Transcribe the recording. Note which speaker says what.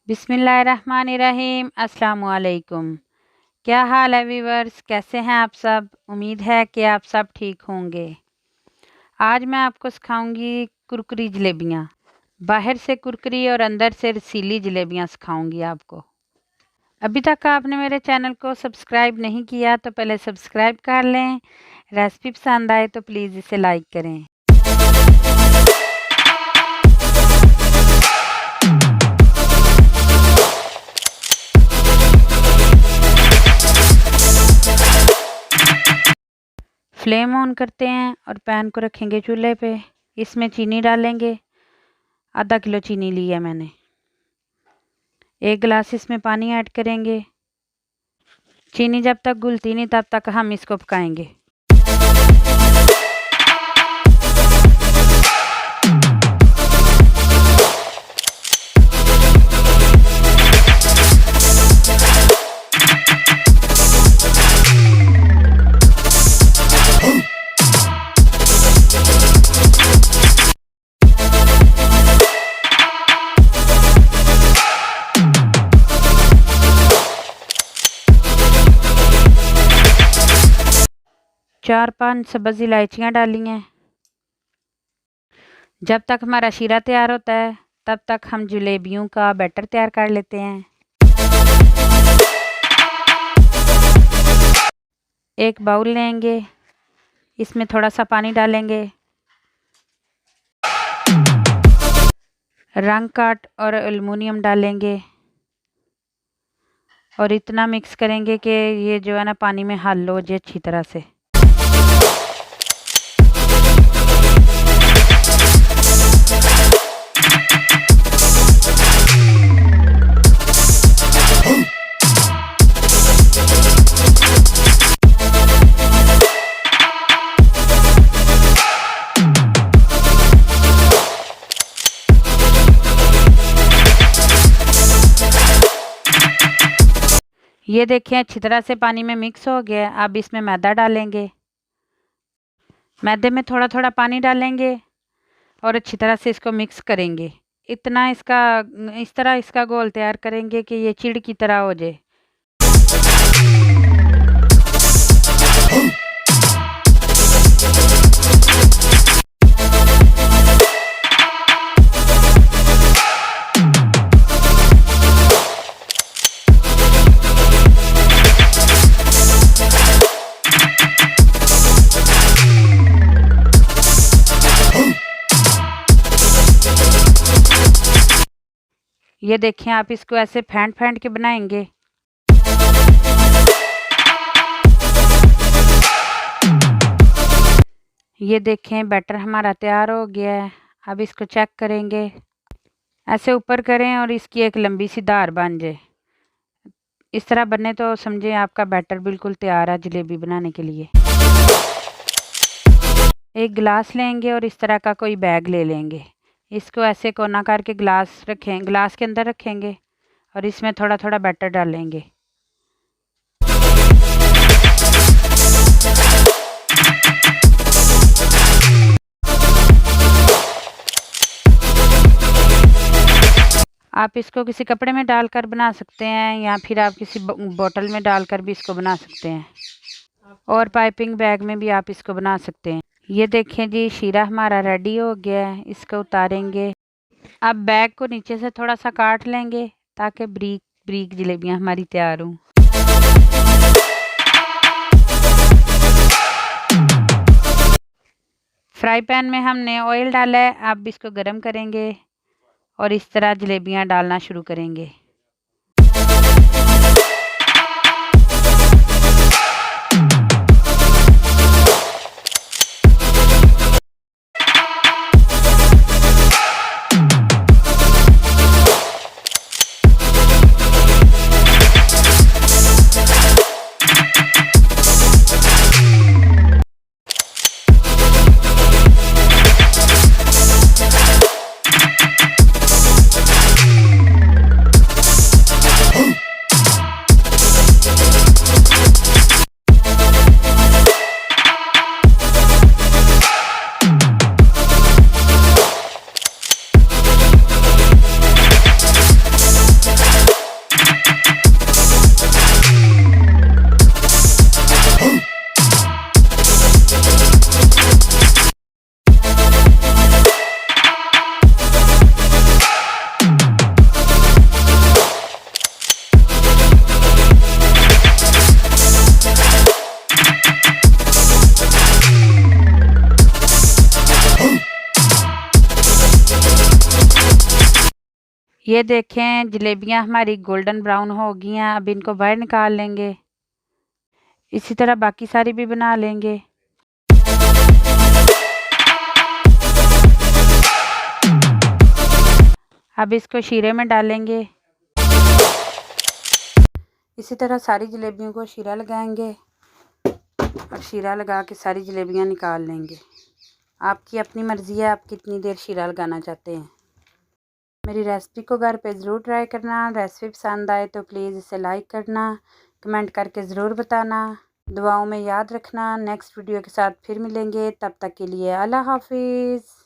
Speaker 1: बिस्मिल्लाहिर्रहमानिर्रहीम। अस्सलाम वालेकुम। क्या हाल है व्यूअर्स, कैसे हैं आप सब। उम्मीद है कि आप सब ठीक होंगे। आज मैं आपको सिखाऊंगी कुरकुरी जलेबियाँ। बाहर से कुरकुरी और अंदर से रसीली जलेबियाँ सिखाऊंगी आपको। अभी तक आपने मेरे चैनल को सब्सक्राइब नहीं किया तो पहले सब्सक्राइब कर लें। रेसिपी पसंद आए तो प्लीज़ इसे लाइक करें। फ्लेम ऑन करते हैं और पैन को रखेंगे चूल्हे पे। इसमें चीनी डालेंगे। आधा किलो चीनी ली है मैंने। 1 गिलास इसमें पानी ऐड करेंगे। चीनी जब तक घुलती नहीं तब तक हम इसको पकाएंगे। चार 5 सब्ज़ इलायचियाँ डाली हैं। जब तक हमारा शीरा तैयार होता है तब तक हम जलेबियों का बैटर तैयार कर लेते हैं। एक बाउल लेंगे, इसमें थोड़ा सा पानी डालेंगे। रंग काट और एल्युमिनियम डालेंगे और इतना मिक्स करेंगे कि ये जो है ना पानी में हल हो जाए अच्छी तरह से। ये देखें अच्छी तरह से पानी में मिक्स हो गया। अब इसमें मैदा डालेंगे। मैदे में थोड़ा थोड़ा पानी डालेंगे और अच्छी तरह से इसको मिक्स करेंगे। इस तरह इसका घोल तैयार करेंगे कि ये चिड़ की तरह हो जाए। ये देखें, आप इसको ऐसे फेंट फेंट के बनाएंगे। ये देखें बैटर हमारा तैयार हो गया है। अब इसको चेक करेंगे। ऐसे ऊपर करें और इसकी एक लंबी सी धार बन जाए। इस तरह बने तो समझें आपका बैटर बिल्कुल तैयार है जलेबी बनाने के लिए। एक गिलास लेंगे और इस तरह का कोई बैग ले लेंगे। इसको ऐसे कोना करके गिलास के अंदर रखेंगे और इसमें थोड़ा थोड़ा बैटर डालेंगे। आप इसको किसी कपड़े में डालकर बना सकते हैं या फिर आप किसी बोतल में डालकर भी इसको बना सकते हैं और पाइपिंग बैग में भी आप इसको बना सकते हैं। ये देखें जी, शीरा हमारा रेडी हो गया है। इसको उतारेंगे। अब बैग को नीचे से थोड़ा सा काट लेंगे ताकि ब्रीक ब्रीक जलेबियाँ हमारी तैयार हों। फ्राई पैन में हमने ऑयल डाला है। अब इसको गरम करेंगे और इस तरह जलेबियाँ डालना शुरू करेंगे। ये देखें जलेबियाँ हमारी गोल्डन ब्राउन हो गई हैं। अब इनको बाहर निकाल लेंगे। इसी तरह बाकी सारी भी बना लेंगे। अब इसको शीरे में डालेंगे। इसी तरह सारी जलेबियों को शीरा लगाएंगे और शीरा लगा के सारी जलेबियाँ निकाल लेंगे। आपकी अपनी मर्ज़ी है आप कितनी देर शीरा लगाना चाहते हैं। मेरी रेसिपी को घर पे ज़रूर ट्राई करना। रेसिपी पसंद आए तो प्लीज़ इसे लाइक करना, कमेंट करके ज़रूर बताना, दुआओं में याद रखना। नेक्स्ट वीडियो के साथ फिर मिलेंगे, तब तक के लिए अल्लाह हाफिज़।